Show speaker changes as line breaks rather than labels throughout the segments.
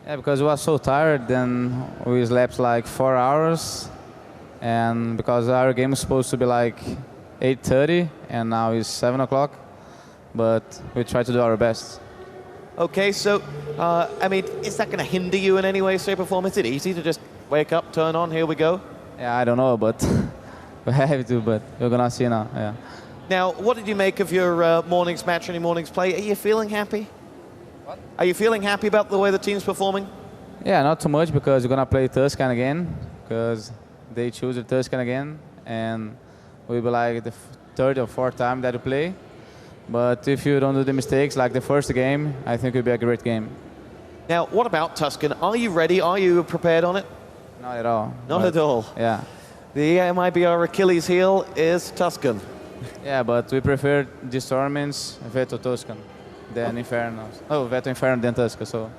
Yeah, because we was so tired, then we slept like 4 hours, and because our game was supposed to be like 8:30, and now it's 7 o'clock, but we try to do our best.
Okay, so, I mean, is that going to hinder you in any way, shape, or form? Is it easy to just wake up, turn on, here we go?
Yeah, I don't know, but we have to, but we're gonna see now, yeah.
Now, what did you make of your morning's match and your morning's play? Are you feeling happy?
What?
Are you feeling happy about the way the team's performing?
Yeah, not too much because we're gonna play Tuscan again, because they choose the Tuscan again, and we'll be like the third or fourth time that we play. But if you don't do the mistakes like the first game, I think it'll be a great game.
Now, what about Tuscan? Are you ready? Are you prepared on it?
Not at all.
Not at all.
Yeah.
The mibr Achilles heel is Tuscan.
Yeah, but we prefer these tournaments, Veto Tuscan, than Inferno. Oh, Veto Inferno than Tuscan, so.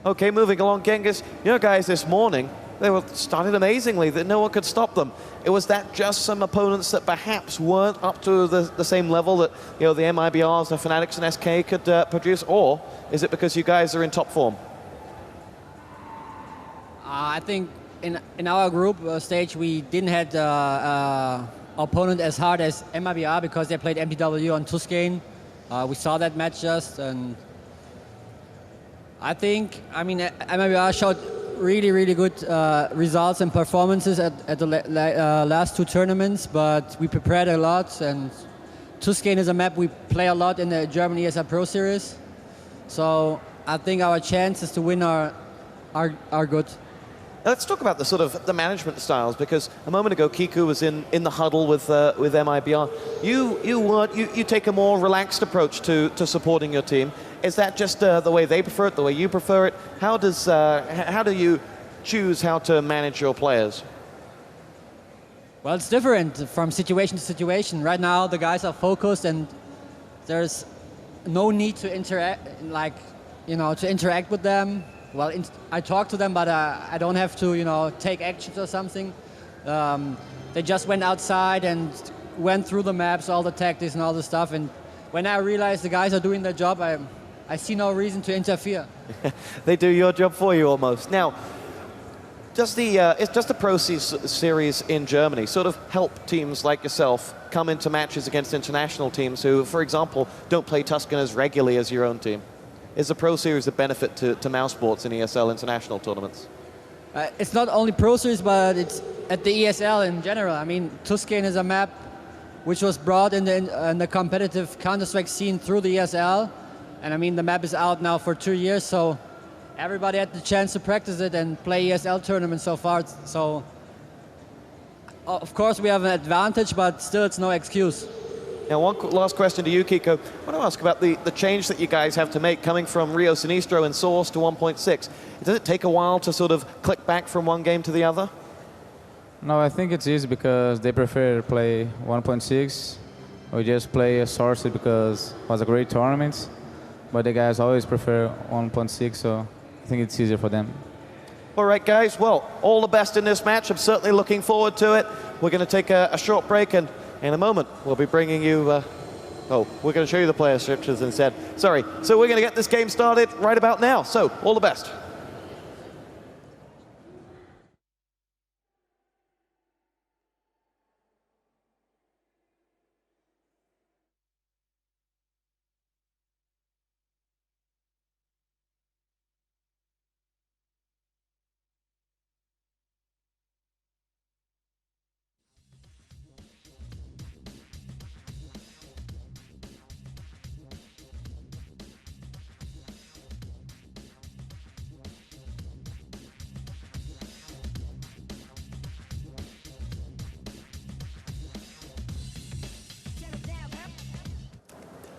Okay, moving along, Genghis. You know, guys, this morning, they were started amazingly, that no one could stop them. It was that just some opponents that perhaps weren't up to the same level that, you know, the MIBRs, the Fanatics and SK could produce, or is it because you guys are in top form?
I think in our group stage, we didn't have opponent as hard as mibr because they played MTW on Tuscane. We saw that match just, and I think, I mean, mibr showed really good results and performances at the last two tournaments, but we prepared a lot, and Tuscane is a map we play a lot in the German ESL Pro Series, so I think our chances to win are good.
Now let's talk about the sort of the management styles, because a moment ago Kiku was in the huddle with mibr. You take a more relaxed approach to supporting your team. Is that just the way they prefer it, the way you prefer it? How do you choose how to manage your players?
Well, it's different from situation to situation. Right now the guys are focused and there's no need to interact, like, you know, to interact with them. Well, I talk to them, but I don't have to, you know, take actions or something. They just went outside and went through the maps, all the tactics and all the stuff. And when I realize the guys are doing their job, I see no reason to interfere.
They do your job for you almost. Now, does the Pro Series in Germany sort of help teams like yourself come into matches against international teams who, for example, don't play Tuscan as regularly as your own team? Is the Pro Series a benefit to mouse sports in ESL international tournaments?
It's not only Pro Series, but it's at the ESL in general. I mean, Tuscane is a map which was brought in the competitive Counter-Strike scene through the ESL. And I mean, the map is out now for 2 years, so everybody had the chance to practice it and play ESL tournaments so far. So, of course, we have an advantage, but still it's no excuse.
Now, one last question to you, Kiko. I want to ask about the change that you guys have to make coming from Rio Sinistro and Source to 1.6. Does it take a while to sort of click back from one game to the other?
No, I think it's easy because they prefer to play 1.6. We just play a Source because it was a great tournament, but the guys always prefer 1.6, so I think it's easier for them.
All right, guys. Well, all the best in this match. I'm certainly looking forward to it. We're going to take a short break, and in a moment, we'll be bringing you, we're going to show you the player descriptions instead. Sorry. So we're going to get this game started right about now. So, all the best.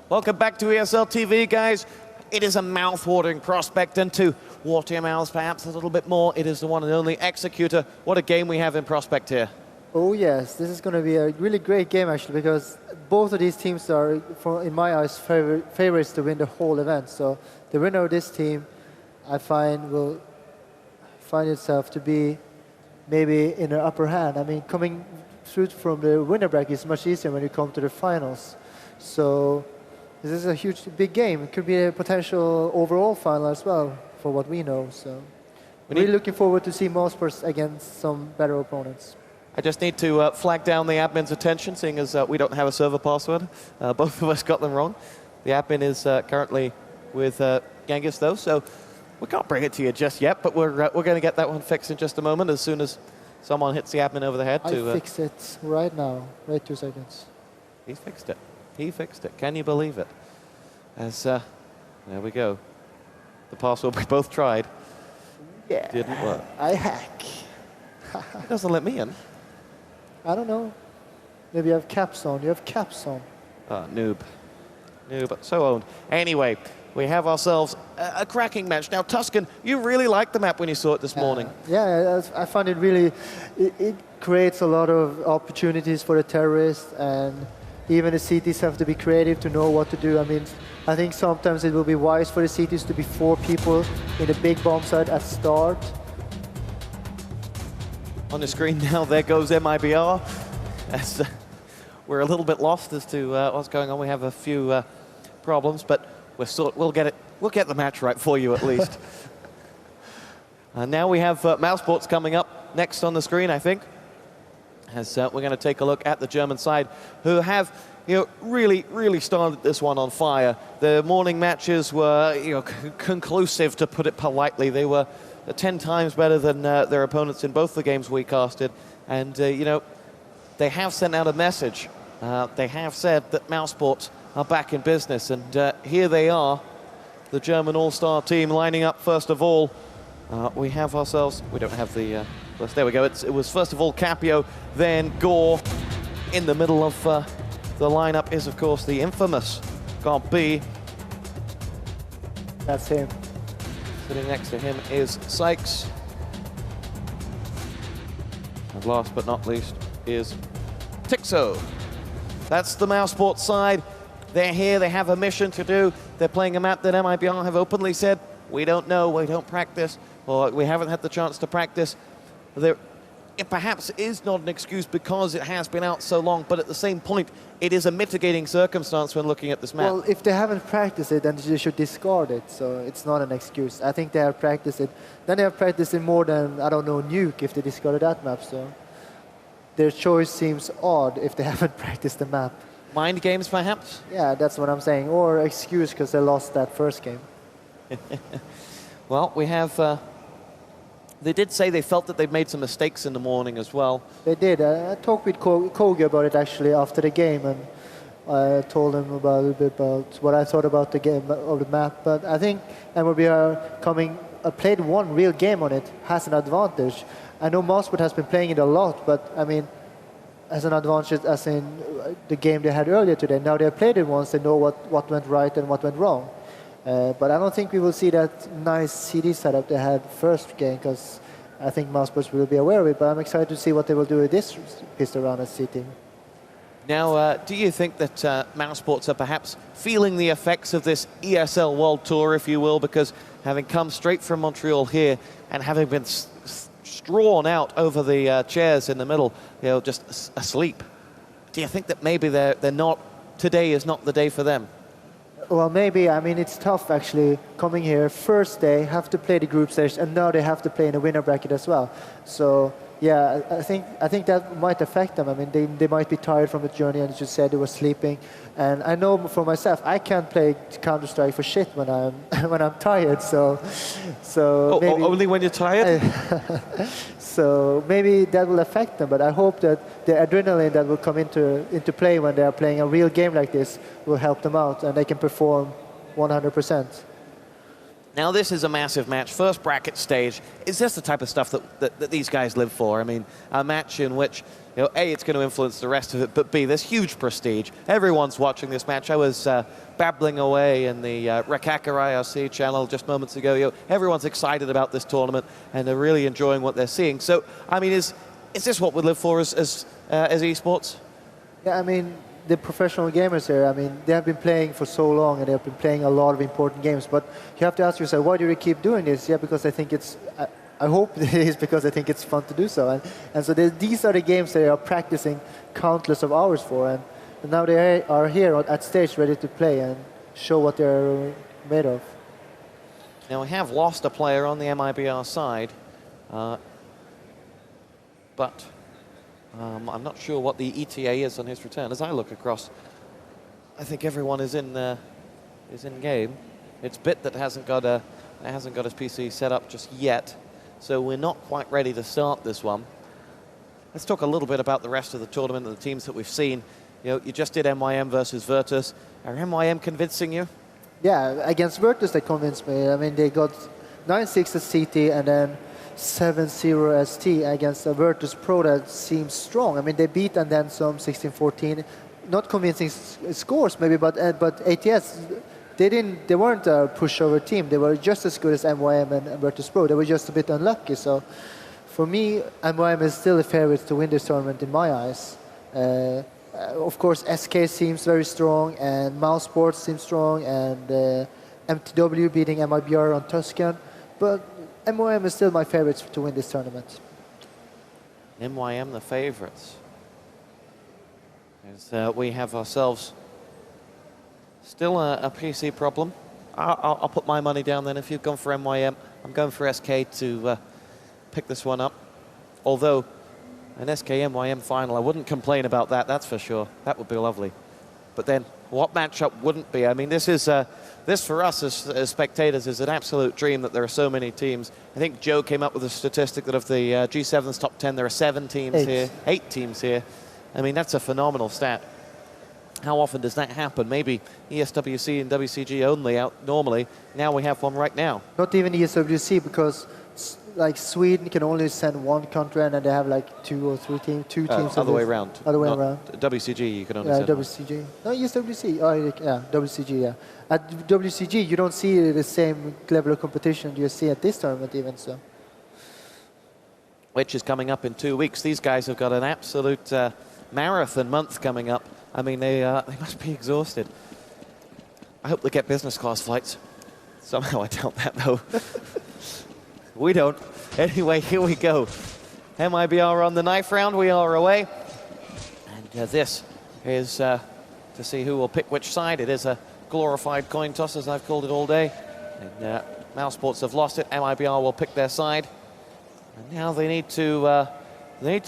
Welcome back to ESL TV, guys. It is a mouth-watering prospect, and to water your mouths perhaps a little bit more, it is the one and only Executor. What a game we have in prospect here.
Oh yes, this is going to be a really great game actually, because both of these teams are, in my eyes, favorites to win the whole event. So the winner of this team, I find, will find itself to be maybe in the upper hand. I mean, coming through from the winner bracket is much easier when you come to the finals. So this is a big game. It could be a potential overall final as well for what we know. So
We
really
need-
looking forward to see Mospers against some better opponents.
I just need to flag down the admin's attention, seeing as we don't have a server password. Both of us got them wrong. The admin is currently with Genghis, though, so we can't bring it to you just yet, but we're going to get that one fixed in just a moment as soon as someone hits the admin over the head.
I fix it right now. Wait 2 seconds.
He fixed it. He fixed it. Can you believe it? As there we go. The password we both tried
Yeah.
didn't work.
I hack.
It doesn't let me in.
I don't know. Maybe you have caps on. You have caps on.
Noob. Noob. So owned. Anyway, we have ourselves a cracking match. Now, Tuscan, you really liked the map when you saw it this morning.
Yeah, I find it really, it creates a lot of opportunities for the terrorists, and even the cities have to be creative to know what to do. I mean, I think sometimes it will be wise for the cities to be 4 people in a big bomb site at start.
On the screen now, there goes mibr. As, we're a little bit lost as to what's going on. We have a few problems, but we'll get it. We'll get the match right for you at least. Now we have mousesports coming up next on the screen, I think. As we're going to take a look at the German side, who have really started this one on fire. The morning matches were conclusive, to put it politely. They were 10 times better than their opponents in both the games we casted, and they have sent out a message. They have said that mousesports are back in business, and here they are, the German all-star team lining up. First of all, we have ourselves, we don't have the list, there we go. It was first of all Capio, then Gore. In the middle of the lineup is, of course, the infamous God B.
That's him.
Sitting next to him is Sykes. And last but not least is Tixo. That's the mousesports side. They're here, they have a mission to do. They're playing a map that mibr have openly said, we don't know, we don't practice, or we haven't had the chance to practice. It perhaps is not an excuse because it has been out so long, but at the same point, it is a mitigating circumstance when looking at this map.
Well, if they haven't practiced it, then they should discard it. So it's not an excuse. I think they have practiced it. Then they have practiced it more than, I don't know, Nuke if they discarded that map. So their choice seems odd if they haven't practiced the map.
Mind games, perhaps?
Yeah, that's what I'm saying. Or excuse because they lost that first game.
Well, we have... they did say they felt that they've made some mistakes in the morning as well.
They did. I talked with Kogi about it actually after the game, and I told him a little bit about what I thought about the game, of the map. But I think MLB played one real game on it, has an advantage. I know Mosport has been playing it a lot, but I mean, as an advantage as in the game they had earlier today. Now they have played it once, they know what went right and what went wrong. But I don't think we will see that nice CD setup they had first game, because I think Mousesports will be aware of it. But I'm excited to see what they will do with this pistol round at C-Team.
Now, do you think that Mousesports are perhaps feeling the effects of this ESL World Tour, if you will, because having come straight from Montreal here and having been strawn out over the chairs in the middle, just asleep, do you think that maybe they're not, today is not the day for them?
Well, maybe. I mean, it's tough actually coming here. First day, have to play the group stage, and now they have to play in the winner bracket as well. So, yeah, I think that might affect them. I mean, they might be tired from the journey, and as you said, they were sleeping. And I know for myself, I can't play Counter-Strike for shit when I'm when I'm tired. So maybe,
only when you're tired?
So maybe that will affect them, but I hope that the adrenaline that will come into play when they are playing a real game like this will help them out, and they can perform 100%.
Now, this is a massive match, first bracket stage. Is this the type of stuff that these guys live for? I mean, a match in which, A, it's going to influence the rest of it, but B, there's huge prestige. Everyone's watching this match. I was babbling away in the Rekaka IRC channel just moments ago. Everyone's excited about this tournament, and they're really enjoying what they're seeing. So, I mean, is this what we live for as esports?
Yeah, I mean, the professional gamers here, I mean, they have been playing for so long, and they have been playing a lot of important games. But you have to ask yourself, why do you keep doing this? Yeah, because I think it's, I hope it is because I think it's fun to do so. And so these are the games they are practicing countless of hours for. And now they are here at stage ready to play and show what they're made of.
Now, we have lost a player on the MIBR side, but I'm not sure what the ETA is on his return. As I look across, I think everyone is in game. It's Bit that hasn't got his PC set up just yet, so we're not quite ready to start this one. Let's talk a little bit about the rest of the tournament and the teams that we've seen. You know, you just did MYM versus Virtus. Are MYM convincing you?
Yeah, against Virtus they convinced me. I mean, they got 9-6 at CT and then 7-0 ST against a Virtus Pro that seems strong. I mean, they beat and then some 16-14. Not convincing scores maybe, but ATS, they weren't a pushover team. They were just as good as MYM and Virtus Pro. They were just a bit unlucky. So for me, MYM is still a favorite to win this tournament in my eyes. Of course, SK seems very strong, and Mouse Sports seems strong, and MTW beating MIBR on Tuscan. But MYM is still my favorites to win this tournament.
MYM the favorites. As we have ourselves still a PC problem. I'll put my money down then. If you've gone for MYM, I'm going for SK to pick this one up. Although an SK-MYM final, I wouldn't complain about that, that's for sure. That would be lovely. But then, what matchup wouldn't be? I mean, this for us as spectators is an absolute dream that there are so many teams. I think Joe came up with a statistic that of the G7's top 10, there are 7 teams here, 8 teams here. I mean, that's a phenomenal stat. How often does that happen? Maybe ESWC and WCG only out normally. Now we have one right now.
Not even ESWC, because like Sweden can only send one country and then they have like 2 or 3 teams, 2 teams.
Other way around.
Other way around.
WCG you can only send
WCG. One. No, ESWC. Oh, yeah, WCG, yeah. At WCG, you don't see the same level of competition you see at this tournament even, so.
Which is coming up in 2 weeks. These guys have got an absolute marathon month coming up. I mean, they must be exhausted. I hope they get business class flights. Somehow I doubt that, though. We don't. Anyway, here we go. MIBR on the knife round. We are away. And this is to see who will pick which side. It is a glorified coin toss, as I've called it all day. And Mouse Sports have lost it. MIBR will pick their side. And now they need to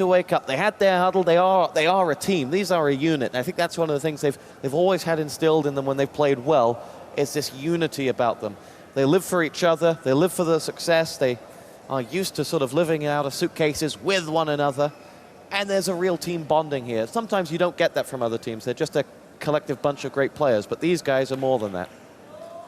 wake up. They had their huddle. They are a team. These are a unit. And I think that's one of the things they've always had instilled in them when they've played well, is this unity about them. They live for each other. They live for the success. They are used to sort of living out of suitcases with one another. And there's a real team bonding here. Sometimes you don't get that from other teams. They're just a collective bunch of great players. But these guys are more than that.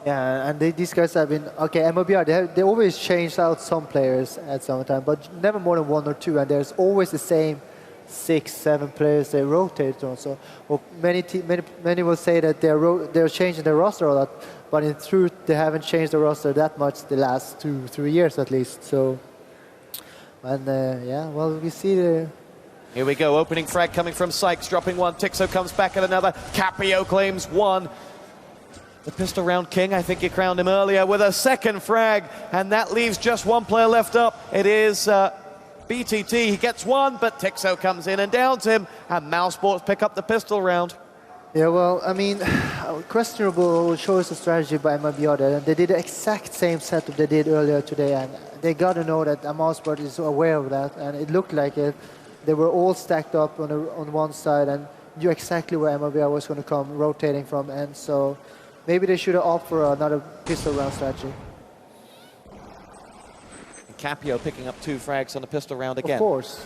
Yeah, and these guys have been, okay, MIBR, they always change out some players at some time, but never more than 1 or 2. And there's always the same 6, 7 players they rotate on. So well, many will say that they're changing their roster a lot, but in truth, they haven't changed the roster that much the last 2-3 years at least. So, and yeah, well, we see the.
Here we go, opening frag coming from Sykes, dropping 1. Tixo comes back at another. Capio claims 1. The pistol round king, I think you crowned him earlier, with a second frag, and that leaves just 1 player left up. It is BTT. He gets 1, but Tixo comes in and downs him, and Mouse Sports pick up the pistol round.
Yeah, well, I mean, questionable choice of strategy by MIBR there. They did the exact same setup they did earlier today, and they got to know that Mouse Sports is aware of that, and it looked like it. They were all stacked up on one side, and knew exactly where MIBR was going to come rotating from, and so maybe they should have opted for another pistol round strategy.
Capio picking up 2 frags on the pistol round again.
Of course.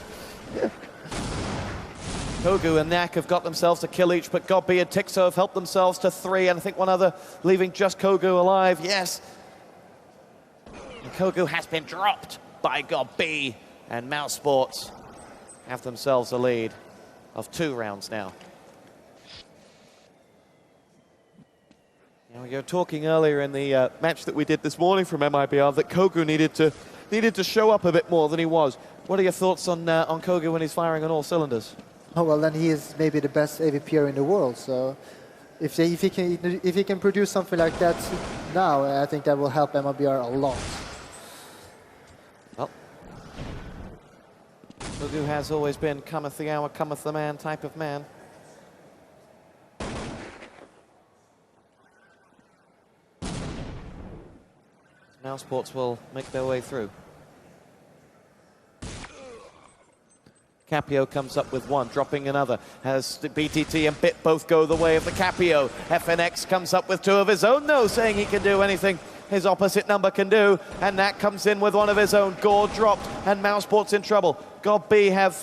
Kogu and Nak have got themselves a kill each, but Gobbi and Tixo have helped themselves to 3, and I think one other leaving just Kogu alive. Yes. And Kogu has been dropped by Gobbi, and Mouse Sports have themselves a lead of 2 rounds now. Now, you were talking earlier in the match that we did this morning from MIBR that Kogu needed to show up a bit more than he was. What are your thoughts on Kogu when he's firing on all cylinders?
Oh, well, then he is maybe the best AVPer in the world. So if he can produce something like that now, I think that will help MIBR a lot.
Well, Kogu has always been cometh the hour, cometh the man type of man. Now Sports will make their way through. Capio comes up with one, dropping another. As the BTT and Bit both go the way of the Capio. FNX comes up with two of his own, though, saying he can do anything his opposite number can do. And Knack comes in with one of his own. Gore dropped, and Mousesport's in trouble. God B have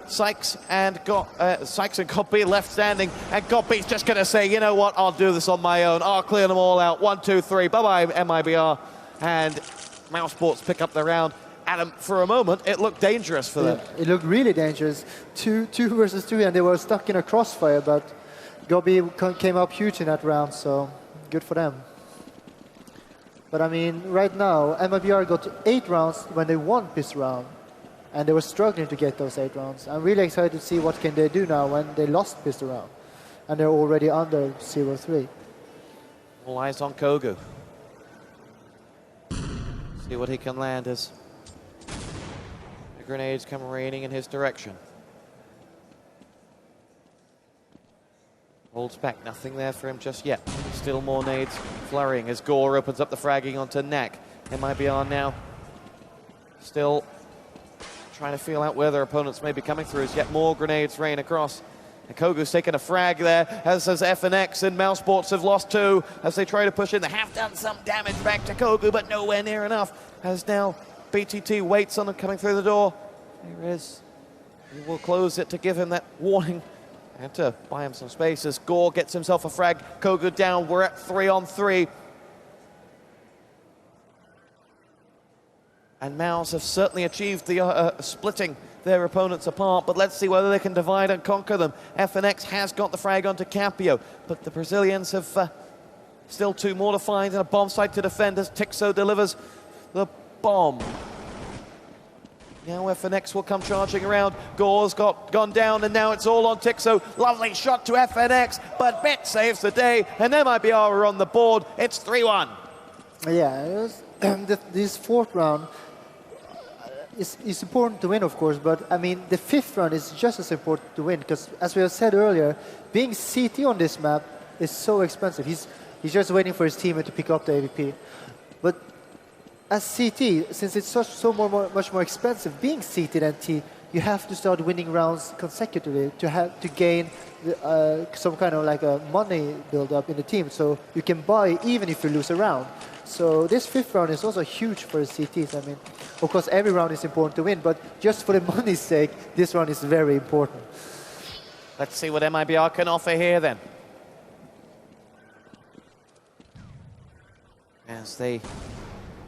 Sykes and God B left standing. And God B's just going to say, you know what, I'll do this on my own. I'll clear them all out. 1, 2, 3. Bye-bye, MIBR. And Mousesports pick up the round. Adam, for a moment, it looked dangerous for them.
It looked really dangerous. Two versus two, and they were stuck in a crossfire, but Gobi came up huge in that round, so good for them. But I mean, right now, MIBR got 8 rounds when they won this round, and they were struggling to get those 8 rounds. I'm really excited to see what can they do now when they lost this round, and they're already under 0-3.
All eyes on Kogu. See what he can land as the grenades come raining in his direction. Holds back, nothing there for him just yet. Still more nades flurrying as Gore opens up the fragging onto Knack. MIBR now still trying to feel out where their opponents may be coming through as yet more grenades rain across. And Kogu's taken a frag there, as does FNX, and Mousesports have lost 2 as they try to push in. They have done some damage back to Kogu, but nowhere near enough, as now BTT waits on him coming through the door. There is. He will close it to give him that warning and to buy him some space as Gore gets himself a frag. Kogu down. We're at 3-on-3. And Mouse have certainly achieved the splitting their opponents apart, but let's see whether they can divide and conquer them. FNX has got the frag onto Capio, but the Brazilians have still 2 more to find and a bomb site to defend as Tixo delivers the bomb. Now FNX will come charging around. Gore's gone down, and now it's all on Tixo. Lovely shot to FNX, but Bit saves the day, and MIBR are on the board. It's 3-1.
Yeah, it was this 4th round is important to win, of course, but I mean, the 5th round is just as important to win, because as we have said earlier, being CT on this map is so expensive. He's just waiting for his teammate to pick up the AVP. But as CT, since it's much more expensive being CT than T, you have to start winning rounds consecutively to gain some kind of like a money build up in the team, so you can buy even if you lose a round. So this 5th round is also huge for the CTs. I mean, of course, every round is important to win, but just for the money's sake, this round is very important.
Let's see what MIBR can offer here then. As they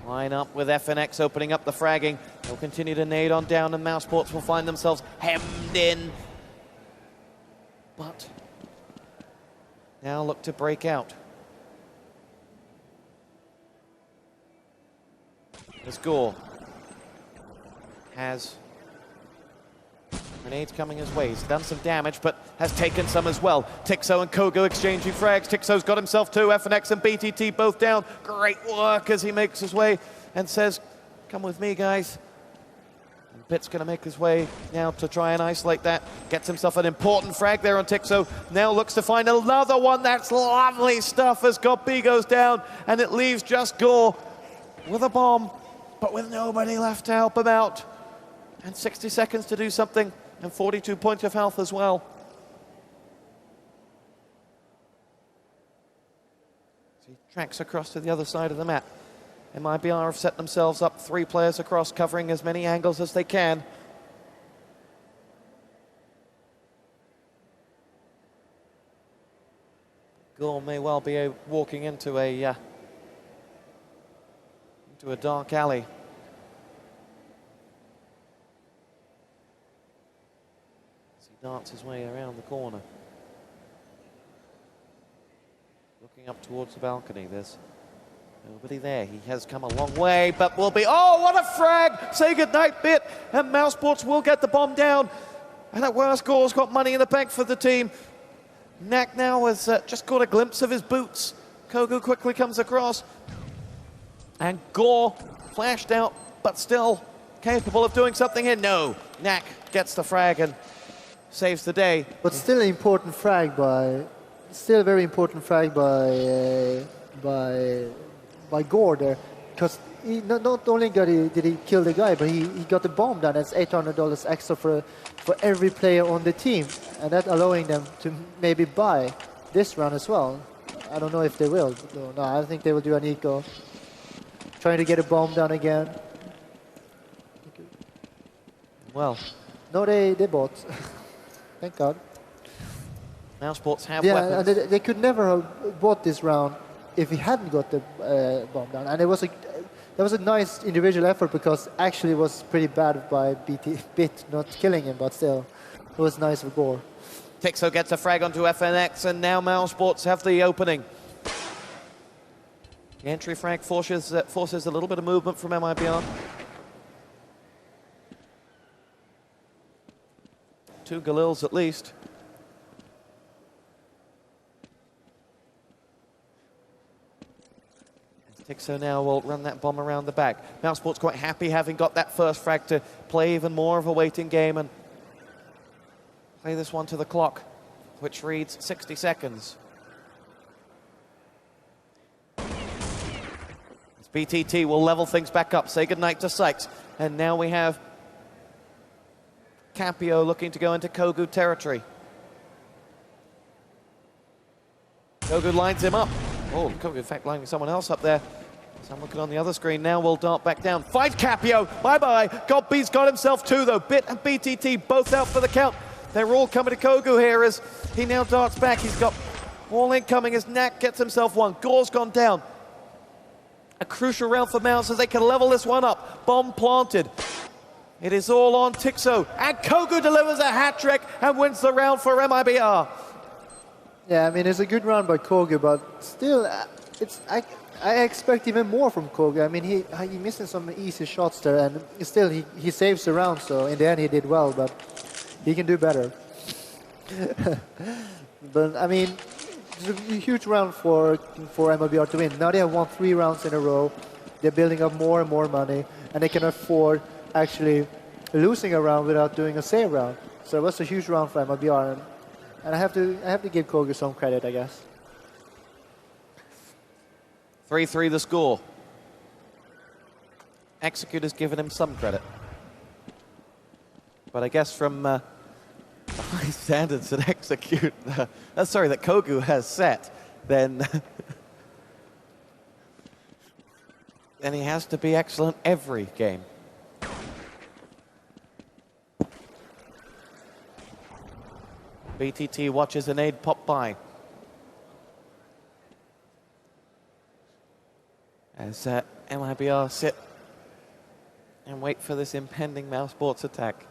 line up with FNX opening up the fragging, they'll continue to nade on down, and Mousesports will find themselves hemmed in. But now look to break out. As Gore has grenades coming his way. He's done some damage, but has taken some as well. Tixo and Kogu exchanging frags. Tixo's got himself 2. FNX and BTT both down. Great work as he makes his way and says, come with me, guys. And Bit's going to make his way now to try and isolate that. Gets himself an important frag there on Tixo. Now looks to find another one. That's lovely stuff as God B goes down, and it leaves just Gore with a bomb, but with nobody left to help him out. And 60 seconds to do something, and 42 points of health as well. So he tracks across to the other side of the map. MIBR have set themselves up 3 players across, covering as many angles as they can. Gore may well be walking into a dark alley. As he darts his way around the corner. Looking up towards the balcony, there's nobody there. He has come a long way, but will be, oh, what a frag! Say goodnight, Bit, and Mousesports will get the bomb down. And at worst, Gore's got money in the bank for the team. Knack now has just caught a glimpse of his boots. Kogu quickly comes across. And Gore flashed out, but still capable of doing something here. No, Knack gets the frag and saves the day.
But still an important frag still a very important frag by Gore there, because not only did he kill the guy, but he got the bomb down. That's $800 extra for every player on the team, and that allowing them to maybe buy this round as well. I don't know if they will. No, I think they will do an eco. Trying to get a bomb down again.
Well,
no, they bought. Thank God.
mousesports have
Yeah,
weapons.
and they could never have bought this round if he hadn't got the bomb down. And that was a nice individual effort because actually it was pretty bad by Bit not killing him, but still, it was nice of Gore.
Tixo gets a frag onto FNX, and now mousesports have the opening. The entry frag forces a little bit of movement from mibr. 2 Galils at least. Tixo now will run that bomb around the back. mousesports quite happy having got that first frag to play even more of a waiting game and play this one to the clock, which reads 60 seconds. BTT will level things back up, say goodnight to Sykes. And now we have Capio looking to go into Kogu territory. Kogu lines him up. Oh, Kogu in fact lining someone else up there. So I'm looking on the other screen now, will dart back down. Fight Capio, bye-bye. Godby's got himself 2 though. Bit and BTT both out for the count. They're all coming to Kogu here as he now darts back. He's got all incoming as Knack gets himself 1. Gore's gone down. A crucial round for mouz as they can level this one up. Bomb planted. It is all on Tixo. And Kogu delivers a hat trick and wins the round for mibr.
Yeah, I mean, it's a good round by Kogu, but still, I expect even more from Kogu. I mean, he missing some easy shots there, and still he saves the round, so in the end he did well, but he can do better. But, I mean, it's a huge round for mibr to win. Now they have won 3 rounds in a row. They're building up more and more money, and they can afford actually losing a round without doing a save round. So it was a huge round for mibr, and I have to give Kogu some credit, I guess.
3-3 the score. Executor's given him some credit. But I guess from the high standards that that Kogu has set, then then he has to be excellent every game. BTT watches an aid pop by. As mibr sit and wait for this impending mousesports attack.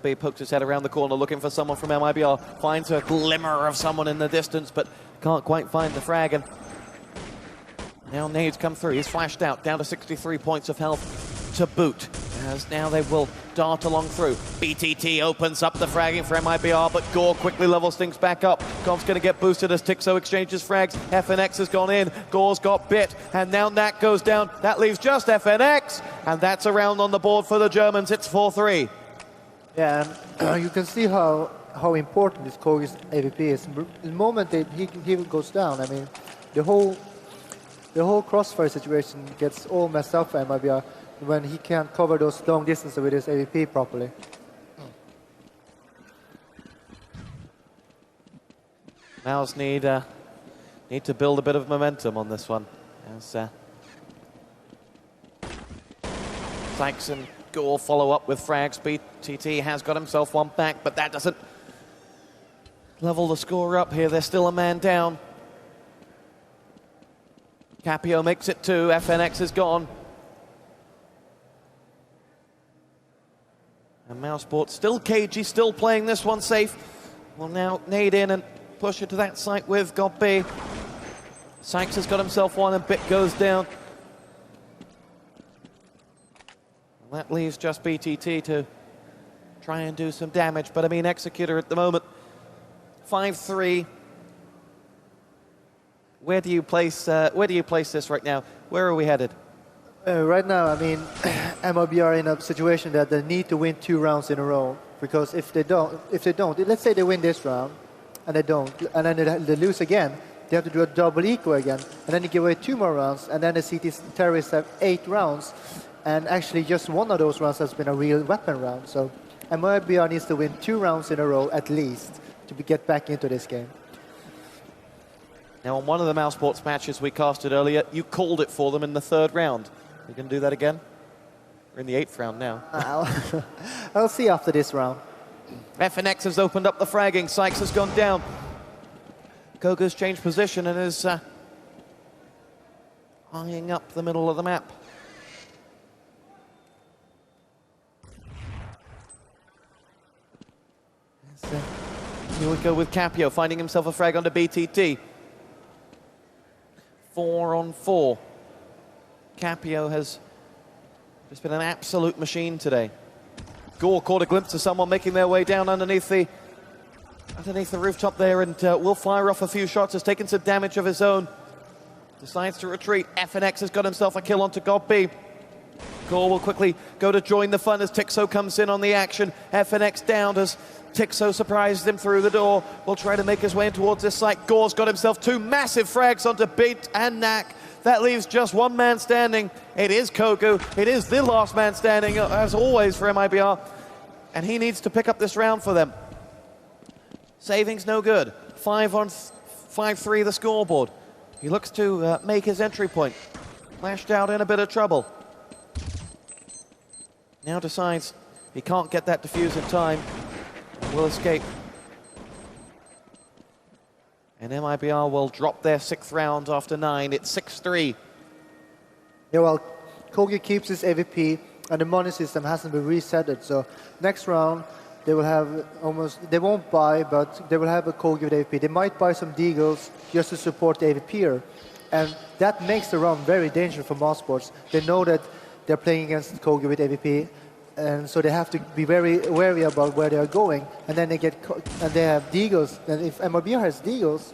B pokes his head around the corner looking for someone from mibr, finds a glimmer of someone in the distance but can't quite find the frag, and now nades come through. He's flashed out, down to 63 points of health to boot, as now they will dart along through. BTT opens up the fragging for mibr, but Gore quickly levels things back up. Comp's going to get boosted as Tixo exchanges frags. FNX has gone in, Gore's got Bit, and now Knack goes down. That leaves just FNX, and that's a round on the board for the Germans. It's 4-3.
Yeah, and you can see how important this Kogu's AVP is. The moment he goes down, I mean, the whole crossfire situation gets all messed up for mibr when he can't cover those long distances with his AVP properly.
mouz need to build a bit of momentum on this one. As Sykes and Gore follow up with frags. BTT has got himself 1 back, but that doesn't level the score up here. They're still a man down. Capio makes it 2. FNX is gone. And mousesports still cagey, still playing this one safe. Will now nade in and push it to that site with Godby. Sykes has got himself 1 and Bit goes down. And that leaves just BTT to try and do some damage. But I mean, Executor at the moment, 5-3. Where do you place this right now? Where are we headed?
Right now, I mean, mibr are in a situation that they need to win 2 rounds in a row, because if they don't, let's say they win this round, and they don't, and then they lose again. They have to do a double eco again, and then they give away 2 more rounds, and then the CT terrorists have 8 rounds, and actually just one of those rounds has been a real weapon round. So mibr needs to win 2 rounds in a row at least to get back into this game.
Now, on one of the Mouse Sports matches we casted earlier, you called it for them in the 3rd round. You going to do that again? We're in the 8th round now.
I'll see after this round.
FNX has opened up the fragging. Sykes has gone down. Kogu's changed position and is eyeing up the middle of the map. Here we go with Capio, finding himself a frag onto BTT. 4 on 4. Capio has just been an absolute machine today. Gore caught a glimpse of someone making their way down underneath the rooftop there, and will fire off a few shots. Has taken some damage of his own. Decides to retreat. FNX has got himself a kill onto God B. Gore will quickly go to join the fun as Tixo comes in on the action. FNX down as Tixo surprises him through the door. Will try to make his way in towards this site. Gore's got himself 2 massive frags onto Beat and Knack. That leaves just one man standing. It is Kogu. It is the last man standing, as always, for mibr. And he needs to pick up this round for them. Saving's no good. 5-3 the scoreboard. He looks to make his entry point. Lashed out in a bit of trouble. Now decides he can't get that defuse in time. Will escape. And mibr will drop their 6th round after 9. It's 6-3.
Yeah, well, Kogu keeps his AVP, and the money system hasn't been resetted. So next round, they will have they won't buy, but they will have a Kogu with AVP. They might buy some Deagles just to support the AVPer. And that makes the round very dangerous for Mouse Sports. They know that they're playing against Kogu with AVP, and so they have to be very wary about where they are going. And then they have Deagles, and if mibr has Deagles,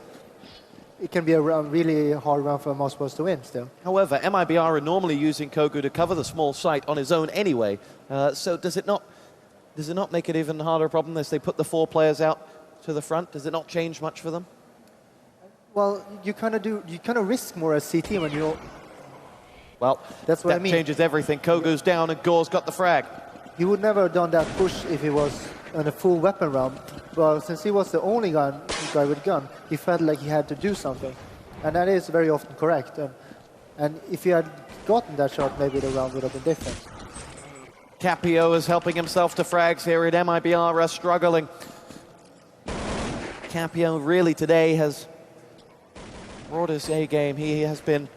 it can be a really hard round for Mouse Sports to win still.
However, mibr are normally using Kogu to cover the small site on his own anyway. So does it not make it even harder a problem as they put the 4 players out to the front? Does it not change much for them?
Well, you kind of risk more as CT when you.
Well,
that's what I mean.
That changes everything. Kogu's down and Gore's got the frag.
He would never have done that push if he was on a full weapon round. But since he was the only guy with gun, he felt like he had to do something. And that is very often correct. And if he had gotten that shot, maybe the round would have been different.
Capio is helping himself to frags here at mibr are struggling. Capio really today has brought his A game. He has been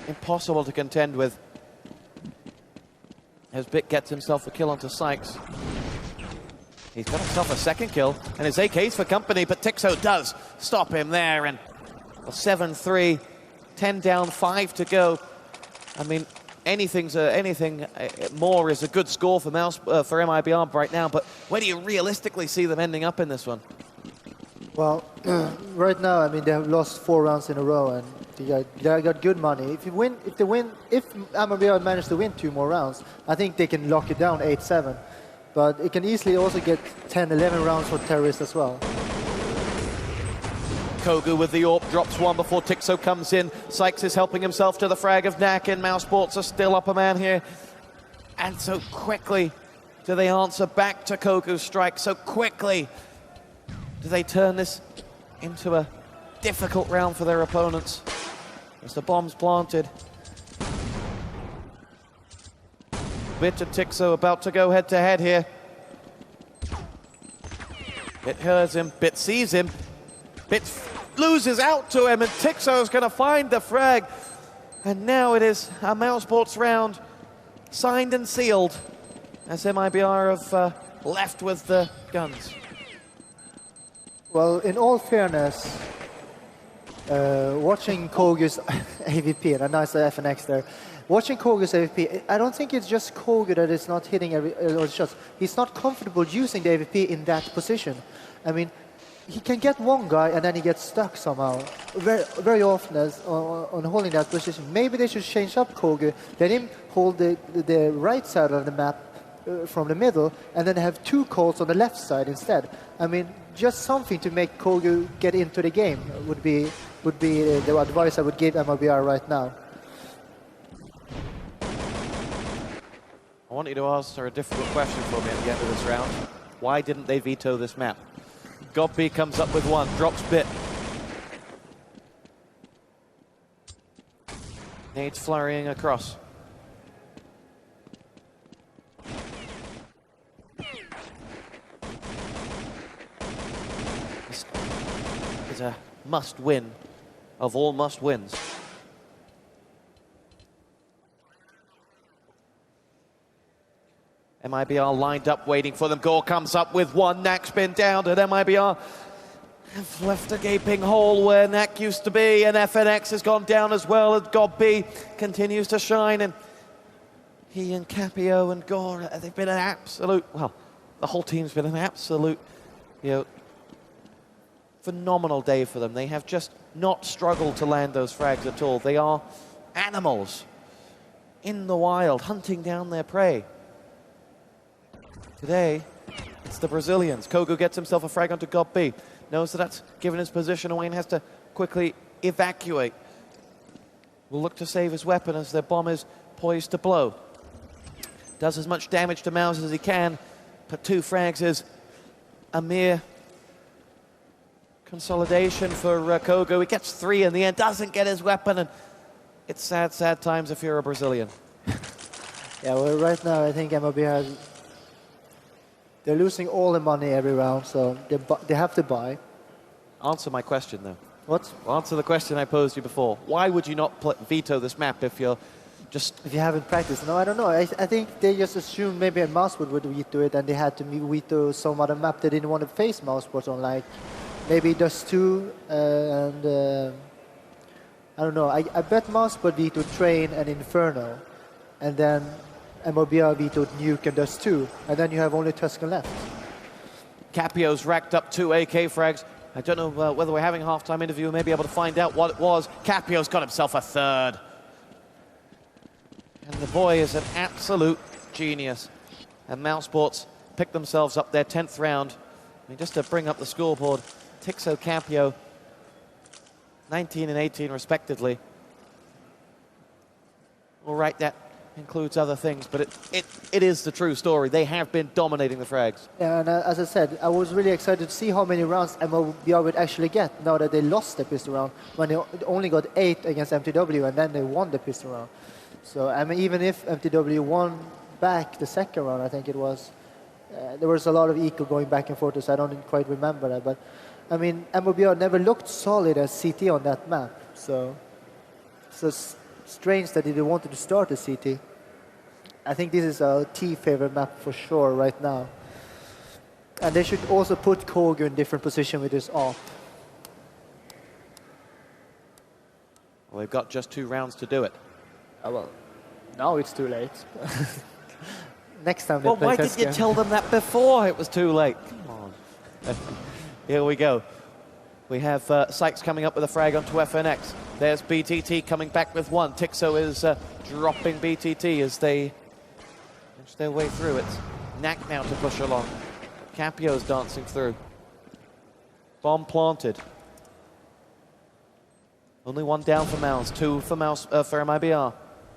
impossible to contend with. As Bit gets himself a kill onto Sykes. He's got himself a 2nd kill, and his AK's for company, but Tixo does stop him there, and 7-3, 10 down, 5 to go. I mean, anything more is a good score for mibr right now, but where do you realistically see them ending up in this one?
Well, right now, I mean, they have lost 4 rounds in a row, and they got good money. If mibr manage to win 2 more rounds, I think they can lock it down 8-7. But it can easily also get 10-11 rounds for terrorists as well.
Kogu with the AWP drops 1 before Tixo comes in. Sykes is helping himself to the frag of Knack, and Mouse Sports are still up a man here. And so quickly do they answer back to Kogu's strike. So quickly do they turn this into a difficult round for their opponents. As the bomb's planted. Bit and Tixo about to go head to head here. Bit hears him, Bit sees him. Bit loses out to him, and Tixo's going to find the frag. And now it is a Mouse Sports round, signed and sealed, as mibr have left with the guns.
Well, in all fairness, watching Kogu's AVP, and a nice FNX there, watching Kogu's AVP, I don't think it's just Kogu that is not hitting all shots. He's not comfortable using the AVP in that position. I mean, he can get one guy and then he gets stuck somehow. Very often on holding that position. Maybe they should change up Kogu, let him hold the right side of the map from the middle, and then have 2 calls on the left side instead. I mean, just something to make Kogu get into the game would be the advice I would give mibr right now.
I want you to answer a difficult question for me at the end of this round. Why didn't they veto this map? Godby comes up with one, drops bit. Nades flurrying across. This is a must-win of all must-wins. mibr lined up, waiting for them. Gore comes up with one. Knack's been downed, and mibr have left a gaping hole where Knack used to be, and FNX has gone down as well as Godby continues to shine, and he and Capio and Gore, they've been an absolute, well, the whole team's been an absolute, phenomenal day for them. They have just not struggled to land those frags at all. They are animals in the wild, hunting down their prey. Today, it's the Brazilians. Kogu gets himself a frag onto Godby. Knows that that's given his position away and has to quickly evacuate. Will look to save his weapon as their bomb is poised to blow. Does as much damage to mouz as he can, but 2 frags is a mere consolidation for Kogu. He gets 3 in the end, doesn't get his weapon, and it's sad, sad times if you're a Brazilian.
Yeah, well, right now I think mibr they're losing all the money every round, so they have to buy.
Answer my question, though.
What?
Well, answer the question I posed you before. Why would you not veto this map if you're just...
If you haven't practiced? No, I don't know. I think they just assumed maybe a mouseboard would veto it, and they had to veto some other map they didn't want to face mouseboards on, like maybe Dust 2 and... I don't know. I bet mouseboard vetoed Train and Inferno, and then mibr vetoed Nuke and Dust 2, and then you have only Tuscan left.
Capio's racked up 2 AK frags. I don't know whether we're having a half-time interview. We may be able to find out what it was. Capio's got himself a 3rd. And the boy is an absolute genius. And mousesports pick themselves up their 10th round. I mean, just to bring up the scoreboard, Tixo, Capio, 19 and 18 respectively. All right, that includes other things, but it is the true story. They have been dominating the frags.
Yeah, and as I said, I was really excited to see how many rounds mibr would actually get now that they lost the pistol round, when they only got 8 against MTW, and then they won the pistol round. So, I mean, even if MTW won back the 2nd round, I think it was, there was a lot of eco going back and forth, so I don't quite remember that. But, I mean, mibr never looked solid as CT on that map. So strange that they wanted to start a CT. I think this is a T favorite map for sure right now. And they should also put Kogu in different position with his AWP.
Well, they've got just 2 rounds to do it.
Oh, well, now it's too late. Next time they
Well,
play
why didn't you tell them that before it was too late? Come on. Here we go. We have Sykes coming up with a frag onto FNX. There's BTT coming back with 1. Tixo is dropping BTT as they inch their way through. It's Knack now to push along. Capio's dancing through. Bomb planted. Only 1 down for mouz, 2 for for mibr.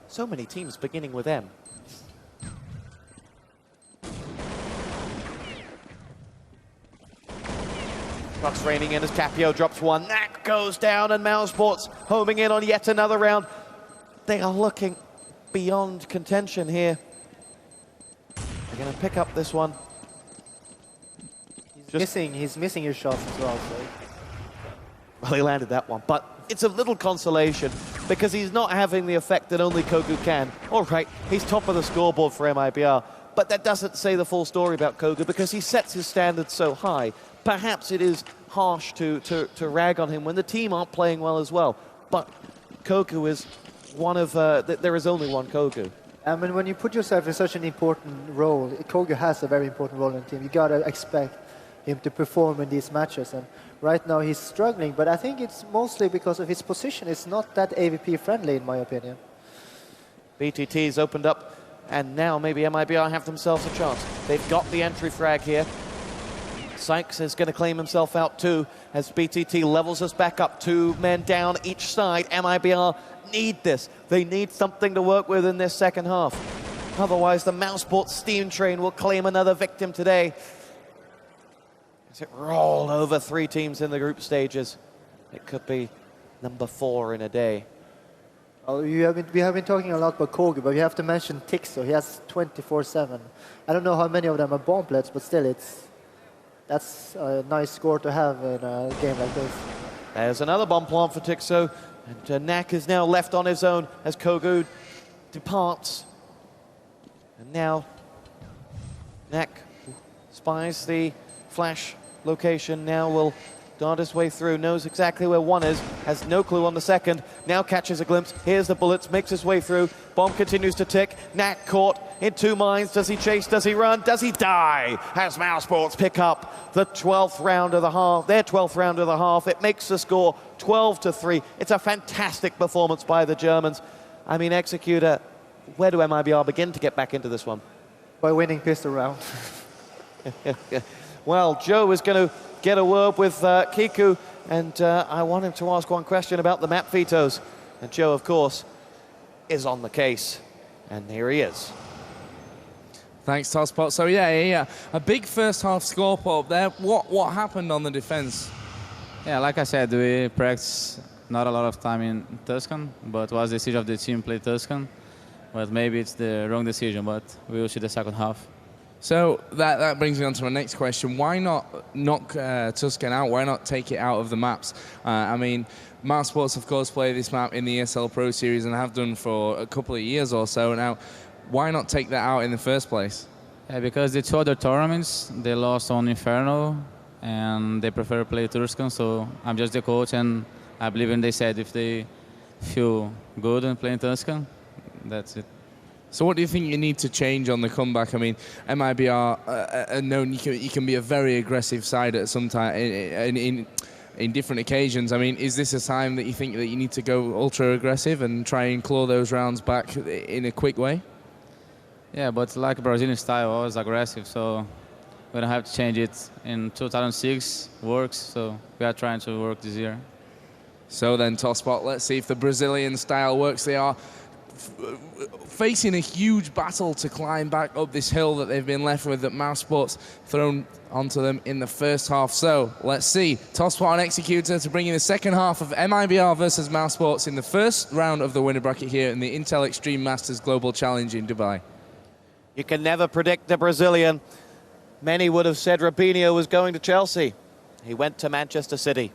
So many teams beginning with M. Puck's raining in as Capio drops 1. Knack goes down, and mousesports homing in on yet another round. They are looking beyond contention here. They're going to pick up this one.
He's missing his shots as well. So.
Well, he landed that one, but it's a little consolation because he's not having the effect that only Kogu can. All right, he's top of the scoreboard for mibr, but that doesn't say the full story about Kogu because he sets his standards so high. Perhaps it is harsh to rag on him when the team aren't playing well as well, but Kogu is one of, there is only one Kogu.
I mean, when you put yourself in such an important role, Kogu has a very important role in the team. You gotta expect him to perform in these matches, and right now he's struggling, but I think it's mostly because of his position. It's not that AVP friendly in my opinion.
BTT's opened up And now maybe mibr have themselves a chance. They've got the entry frag here. Sykes is going to claim himself out too as BTT levels us back up. 2 men down each side. mibr need this. They need something to work with in this second half. Otherwise, the mousesports steam train will claim another victim today. As it rolled over 3 teams in the group stages. It could be number 4 in a day.
Oh, we have been talking a lot about Kogi, but we have to mention Tixo. He has 24/7. I don't know how many of them are bomblets, but still, that's a nice score to have in a game like this.
There's another bomb plant for Tixo, and Nak is now left on his own as Kogu departs. And now Nak spies the flash location, now will dart his way through, knows exactly where 1 is, has no clue on the second, now catches a glimpse, here's the bullets, makes his way through, bomb continues to tick, Nak caught in 2 minds, does he chase, does he run, does he die? As mousesports pick up the 12th round of the half, their 12th round of the half, it makes the score 12-3. It's a fantastic performance by the Germans. I mean, Executor, where do mibr begin to get back into this one?
By winning pistol round.
Well, Joe is going to get a word with Kiku, and I want him to ask one question about the map vetoes. And Joe, of course, is on the case. And here he is.
Thanks, Tosspot. So yeah, a big first half score put up there. What happened on the defense?
Yeah, like I said, we practice not a lot of time in Tuscan, but it was the decision of the team to play Tuscan. But maybe it's the wrong decision, but we will see the second half.
So that brings me on to my next question. Why not knock Tuscan out? Why not take it out of the maps? I mean, mousesports, of course, play this map in the ESL Pro Series and have done for a couple of years or so now. Why not take that out in the first place?
Yeah, because the 2 other tournaments, they lost on Inferno, and they prefer to play Tuscan, so I'm just the coach, and I believe when they said if they feel good in playing Tuscan, that's it.
So what do you think you need to change on the comeback? I mean, mibr are known you can be a very aggressive side at some time in different occasions. I mean, is this a time that you think that you need to go ultra aggressive and try and claw those rounds back in a quick way?
Yeah, but like Brazilian style, always aggressive, so we don't have to change it. In 2006 works, so we are trying to work this year.
So then, Tosspot, let's see if the Brazilian style works. They are facing a huge battle to climb back up this hill that they've been left with, that mousesports thrown onto them in the first half. So let's see, Tosspot and Executor to bring in the second half of mibr versus mousesports in the first round of the winner bracket here in the Intel Extreme Masters Global Challenge in Dubai.
You can never predict the Brazilian. Many would have said Robinho was going to Chelsea. He went to Manchester City.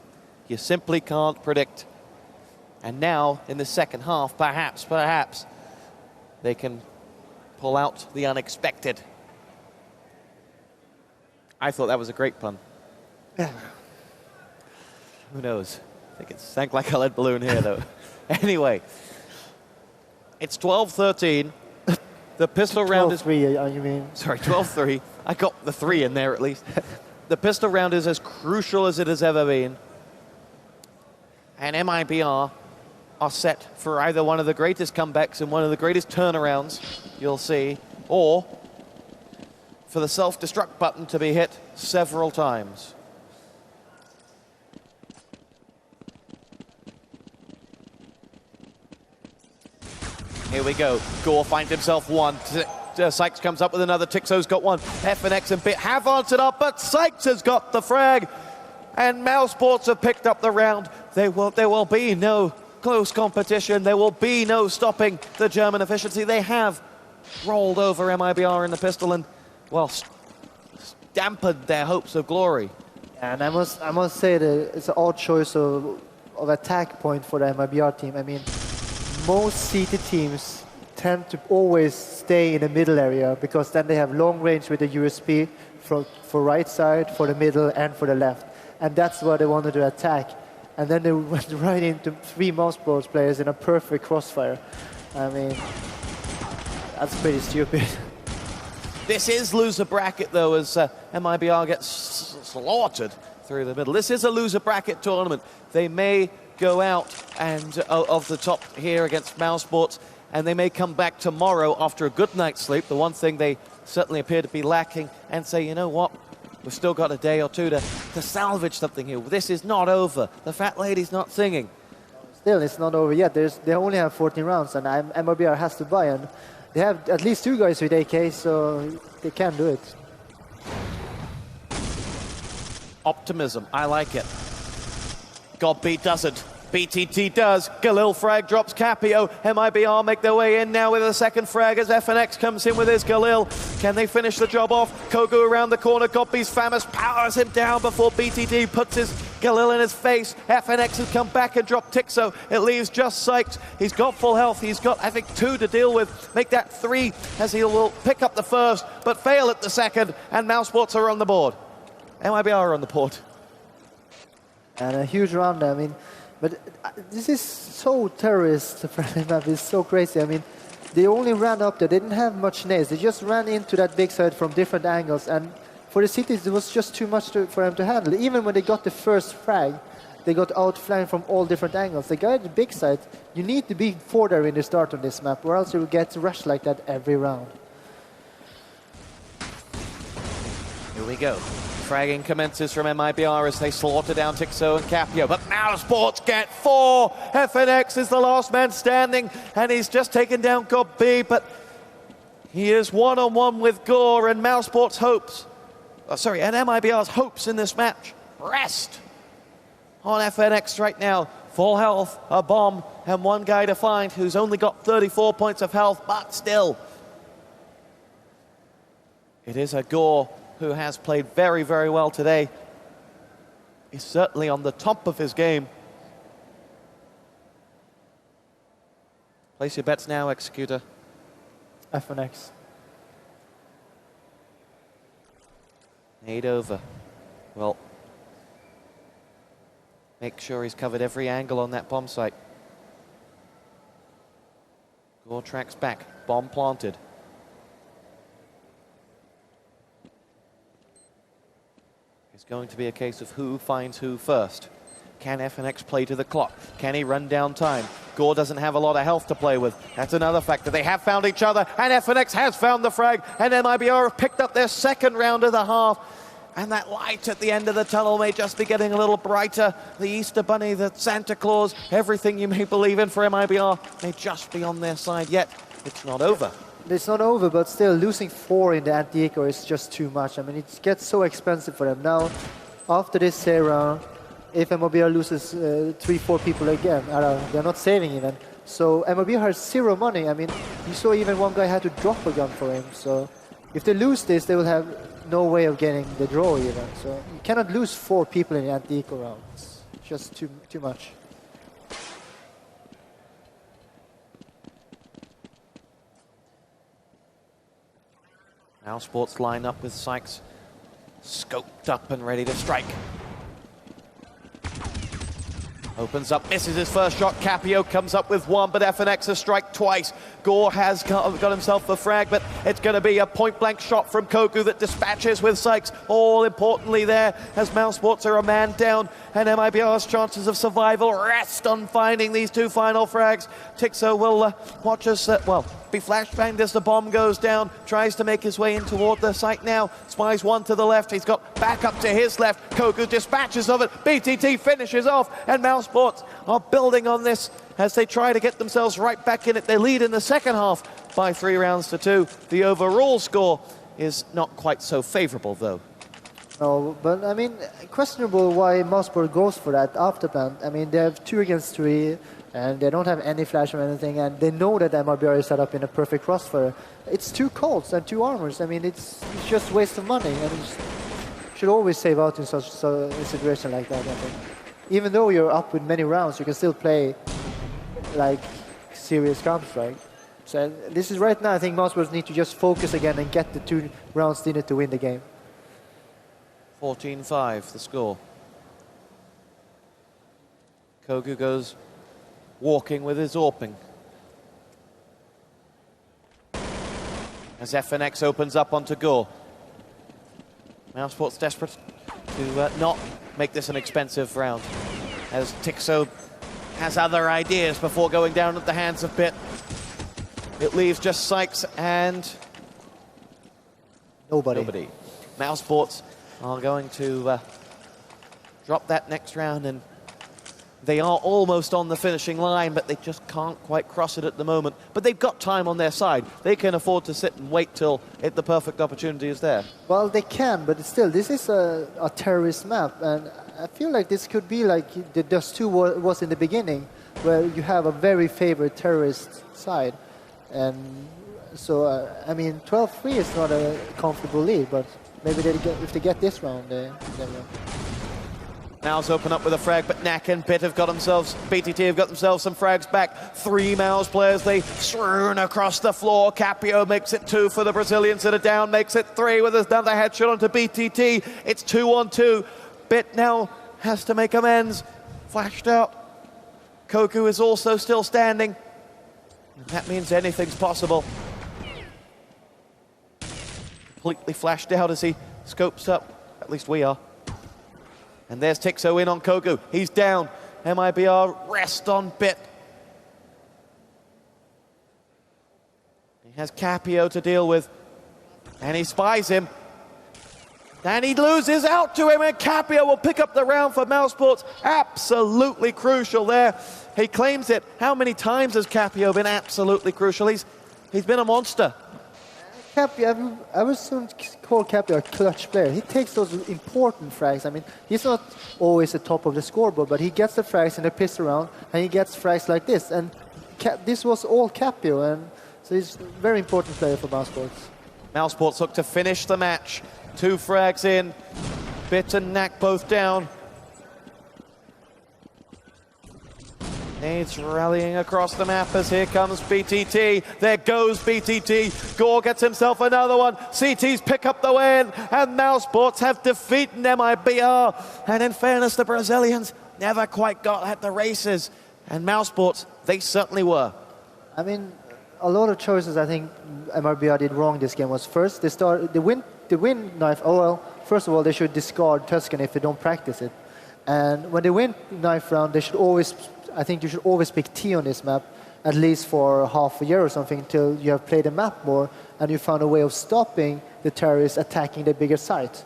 You simply can't predict. And now, in the second half, perhaps, they can pull out the unexpected. I thought that was a great pun.
Yeah.
Who knows? I think it sank like a lead balloon here, though. Anyway, it's 12-13. The pistol round is...
12-3, you mean?
Sorry, 12-3. I got the 3 in there, at least. The pistol round is as crucial as it has ever been. And mibr are set for either one of the greatest comebacks and one of the greatest turnarounds you'll see, or for the self-destruct button to be hit several times. Here we go. Gore finds himself 1. Sykes comes up with another. Tixo's got 1. F and X and Bit have answered up, but Sykes has got the frag. And mousesports have picked up the round. There will be no close competition. There will be no stopping the German efficiency. They have rolled over mibr in the pistol and, well, dampened their hopes of glory.
And I must say that it's an odd choice of attack point for the mibr team. I mean, most seated teams tend to always stay in the middle area because then they have long range with the USP for right side, for the middle, and for the left. And that's where they wanted to attack. And then they went right into 3 mousesports players in a perfect crossfire. I mean, that's pretty stupid.
This is loser bracket, though, as mibr gets slaughtered through the middle. This is a loser bracket tournament. They may go out and of the top here against mousesports, and they may come back tomorrow after a good night's sleep, the one thing they certainly appear to be lacking, and say, you know what, we've still got a day or two to salvage something here. This is not over. The fat lady's not singing.
Still, it's not over yet. They only have 14 rounds, and mibr has to buy, and they have at least 2 guys with AK, so they can do it.
Optimism, I like it. Godbeat doesn't. BTT does. Galil frag drops Capio. mibr make their way in now with a second frag as FNX comes in with his Galil. Can they finish the job off? Kogu around the corner. Godbeat's Famous powers him down before BTT puts his Galil in his face. FNX has come back and dropped Tixo. It leaves just Sykes. He's got full health. He's got, I think, 2 to deal with. Make that 3 as he will pick up the first, but fail at the second. And mousesports are on the board. mibr are on the board.
And a huge round, I mean, but this is so terrorist-friendly map. It's so crazy. I mean, they only ran up there. They didn't have much nades. They just ran into that big side from different angles. And for the cities, it was just too much for them to handle. Even when they got the first frag, they got outflanked from all different angles. The guy at the big side, you need to be 4 there in the start on this map, or else you will get rushed like that every round.
Here we go. Fragging commences from mibr as they slaughter down Tixo and Capio. But mousesports get 4. FNX is the last man standing, and he's just taken down Godb, but he is one-on-one with Gore, and mousesports hopes, and mibr's hopes in this match rest on FNX right now. Full health, a bomb, and 1 guy to find who's only got 34 points of health, but still. It is a Gore who has played very, very well today. He's certainly on the top of his game. Place your bets now, Executor.
FNX.
8 over. Well, make sure he's covered every angle on that bomb site. Gore tracks back, bomb planted. It's going to be a case of who finds who first. Can FNX play to the clock? Can he run down time? Gore doesn't have a lot of health to play with. That's another factor. They have found each other, and FNX has found the frag, and mibr have picked up their second round of the half. And that light at the end of the tunnel may just be getting a little brighter. The Easter Bunny, the Santa Claus, everything you may believe in for mibr may just be on their side yet. It's not over.
It's not over, but still losing 4 in the anti-eco is just too much. I mean, it gets so expensive for them. Now, after this round, if mibr loses 3-4 people again, they're not saving even. So mibr has 0 money. I mean, you saw even one guy had to drop a gun for him. So if they lose this, they will have no way of getting the draw even. So you cannot lose 4 people in the anti-eco round. It's just too much.
mousesports line up with Sykes scoped up and ready to strike. Opens up, misses his first shot. Capio comes up with 1, but FNX has strike twice. Gore has got himself the frag, but it's going to be a point-blank shot from Kogu that dispatches with Sykes. All importantly there, as mousesports are a man down, and mibr's chances of survival rest on finding these 2 final frags. Tixo will watch us, be flashbanged as the bomb goes down. Tries to make his way in toward the site now. Spies 1 to the left. He's got back up to his left. Kogu dispatches of it. BTT finishes off, and mousesports are building on this as they try to get themselves right back in it. They lead in the second half by 3 rounds to 2. The overall score is not quite so favorable, though.
No, but I mean, questionable why mousesports goes for that after plant. I mean, they have 2 against 3, and they don't have any flash or anything, and they know that mibr is set up in a perfect crossfire. It's 2 Colts and 2 armors. I mean, it's just waste of money, and you should always save out in such a situation like that, I think. Even though you're up with many rounds, you can still play like serious Counter-Strike. So this is right now, I think mousesports need to just focus again and get the 2 rounds needed to win the game.
14-5, the score. Kogu goes walking with his Orping. As FNX opens up onto Gore. mousesports desperate to not make this an expensive round, as Tixo has other ideas before going down at the hands of Bit. It leaves just Sykes and
Nobody.
Mouse Sports are going to drop that next round, and they are almost on the finishing line, but they just can't quite cross it at the moment. But they've got time on their side. They can afford to sit and wait till the perfect opportunity is there.
Well, they can, but still, this is a terrorist map, and I feel like this could be like the Dust 2 was in the beginning, where you have a very favored terrorist side. And so, I mean, 12-3 is not a comfortable lead, but maybe if they get this round, they will.
Mouse open up with a frag, but Knack and BTT have got themselves some frags back. 3 Mouse players, they strewn across the floor. Capio makes it 2 for the Brazilians that are down, makes it 3 with another headshot onto BTT. It's 2-on-2. BIT now has to make amends. Flashed out. Koku is also still standing. And that means anything's possible. Completely flashed out as he scopes up. At least we are. And there's Tixo in on Koku. He's down. mibr rest on BIT. He has Capio to deal with. And he spies him. And he loses out to him, and Capio will pick up the round for Mouse Sports. Absolutely crucial there. He claims it. How many times has Capio been absolutely crucial? He's been a monster.
Capio, I would soon call Capio a clutch player. He takes those important frags. I mean, he's not always the top of the scoreboard, but he gets the frags in the pistol round, and he gets frags like this. And this was all Capio, and so he's a very important player for Mouse Sports.
Mouse Sports look to finish the match. 2 frags in. BIT and Knack both down. It's rallying across the map as here comes BTT. There goes BTT. Gore gets himself another one. CTs pick up the win, and Mouse Sports have defeated mibr. And in fairness, the Brazilians never quite got at the races. And Mouse Sports, they certainly were.
I mean, a lot of choices I think mibr did wrong this game was first, the win knife, oh well, first of all, they should discard Tuscan if they don't practice it. And when they win knife round, they should always, I think you should always pick T on this map, at least for half a year or something, until you have played the map more and you found a way of stopping the terrorists attacking the bigger site.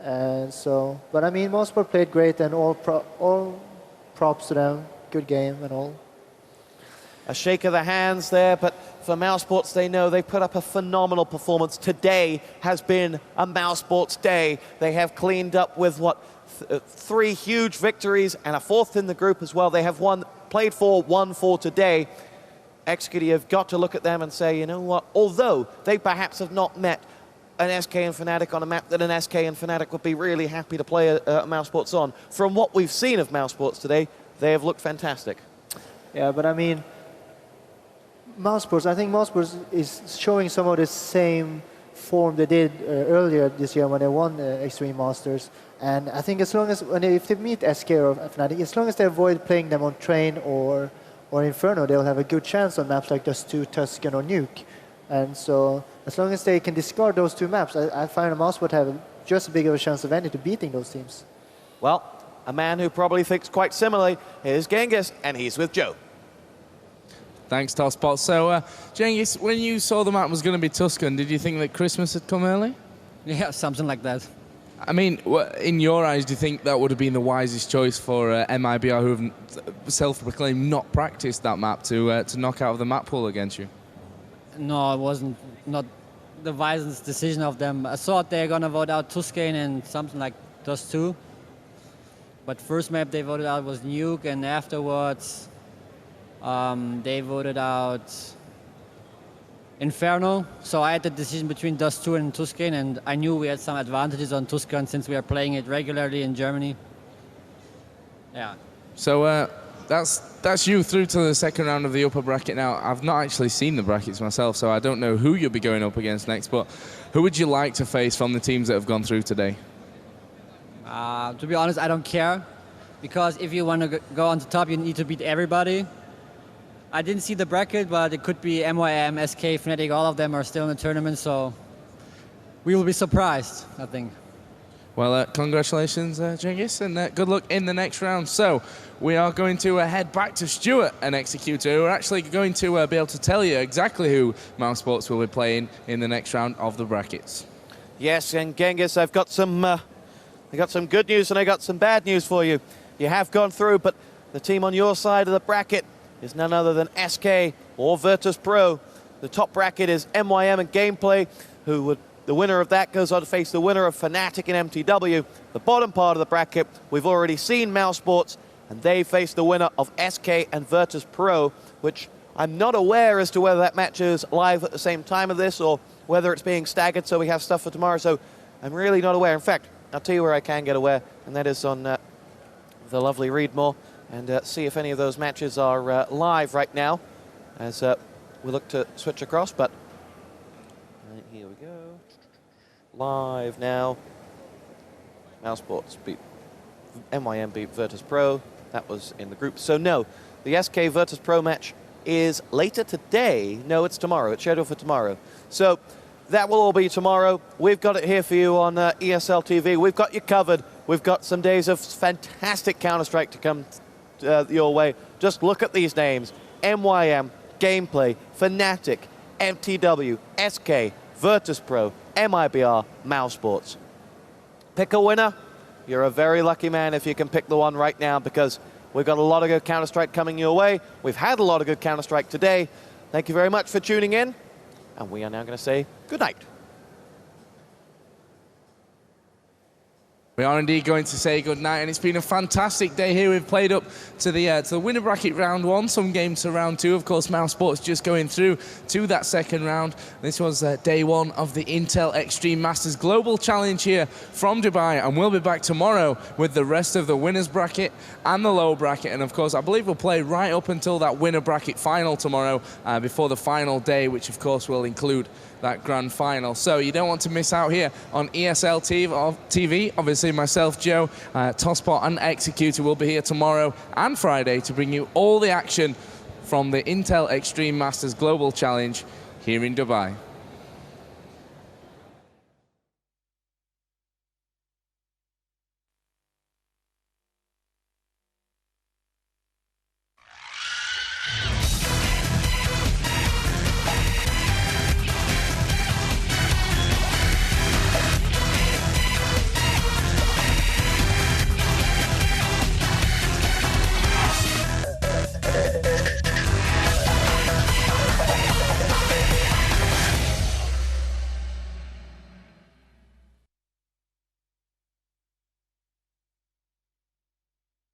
And so, but I mean, Mouseport played great, and all props to them, good game and all.
A shake of the hands there, but for Mouse Sports, they know they put up a phenomenal performance. Today has been a Mouse Sports day. They have cleaned up with, 3 huge victories and a 4th in the group as well. They have won for today. Executive, you've got to look at them and say, you know what, although they perhaps have not met an SK and Fnatic on a map that an SK and Fnatic would be really happy to play a Mouse Sports on, from what we've seen of Mouse Sports today, they have looked fantastic.
Yeah, but I mean, Mouse Sports, I think Mouse Sports is showing some of the same form they did earlier this year when they won Extreme Masters. And I think as long as, if they meet SK or Fnatic, as long as they avoid playing them on Train or Inferno, they'll have a good chance on maps like Dust 2, Tuscan, or Nuke. And so, as long as they can discard those 2 maps, I find a Mouse Sport have just as big of a chance of any to beating those teams.
Well, a man who probably thinks quite similarly is Genghis, and he's with Joe.
Thanks, Tosspot. So, Genghis, when you saw the map was going to be Tuscan, did you think that Christmas had come early?
Yeah, something like that.
I mean, in your eyes, do you think that would have been the wisest choice for mibr, who have self-proclaimed not practiced that map, to knock out of the map pool against you?
No, it wasn't not the wisest decision of them. I thought they're going to vote out Tuscan and something like Dust 2. But first map they voted out was Nuke, and afterwards they voted out Inferno. So I had the decision between Dust 2 and Tuscan, and I knew we had some advantages on Tuscan since we are playing it regularly in Germany. Yeah.
So that's you through to the second round of the upper bracket now. I've not actually seen the brackets myself, so I don't know who you'll be going up against next, but who would you like to face from the teams that have gone through today?
To be honest, I don't care, because if you want to go on the top, you need to beat everybody. I didn't see the bracket, but it could be MYM, SK, Fnatic, all of them are still in the tournament, so we will be surprised, I think.
Well, congratulations, Cengiz, and good luck in the next round. So we are going to head back to Stuart and Executor, who are actually going to be able to tell you exactly who Mouse Sports will be playing in the next round of the brackets.
Yes, and Genghis, I got some good news and I got some bad news for you. You have gone through, but the team on your side of the bracket is none other than SK or Virtus Pro. The top bracket is MYM and Gameplay, who would. The winner of that goes on to face the winner of Fnatic and MTW. The bottom part of the bracket, we've already seen Mouse Sports, and they face the winner of SK and Virtus Pro, which I'm not aware as to whether that match is live at the same time of this or whether it's being staggered so we have stuff for tomorrow. So I'm really not aware. In fact, I'll tell you where I can get aware, and that is on the lovely Readmore, and see if any of those matches are live right now as we look to switch across. But here we go. Live now. Mouse Sports beat MYM beat Virtus Pro. That was in the group. So no, the SK Virtus Pro match is later today. No, it's tomorrow. It's scheduled for tomorrow. So that will all be tomorrow. We've got it here for you on ESL TV. We've got you covered. We've got some days of fantastic Counter-Strike to come your way. Just look at these names. MYM, Gameplay, Fnatic, MTW, SK, Virtus Pro, mibr, Mouse Sports. Pick a winner. You're a very lucky man if you can pick the one right now, because we've got a lot of good Counter-Strike coming your way. We've had a lot of good Counter-Strike today. Thank you very much for tuning in, and we are now going to say good night.
We are indeed going to say goodnight, and it's been a fantastic day here. We've played up to the winner bracket round 1, some games to round 2. Of course, Mouse Sports just going through to that second round. This was day 1 of the Intel Extreme Masters Global Challenge here from Dubai, and we'll be back tomorrow with the rest of the winners bracket and the low bracket. And of course, I believe we'll play right up until that winner bracket final tomorrow before the final day, which of course will include that grand final. So you don't want to miss out here on ESL TV. Obviously myself, Joe, Tosspot and Executor will be here tomorrow and Friday to bring you all the action from the Intel Extreme Masters Global Challenge here in Dubai.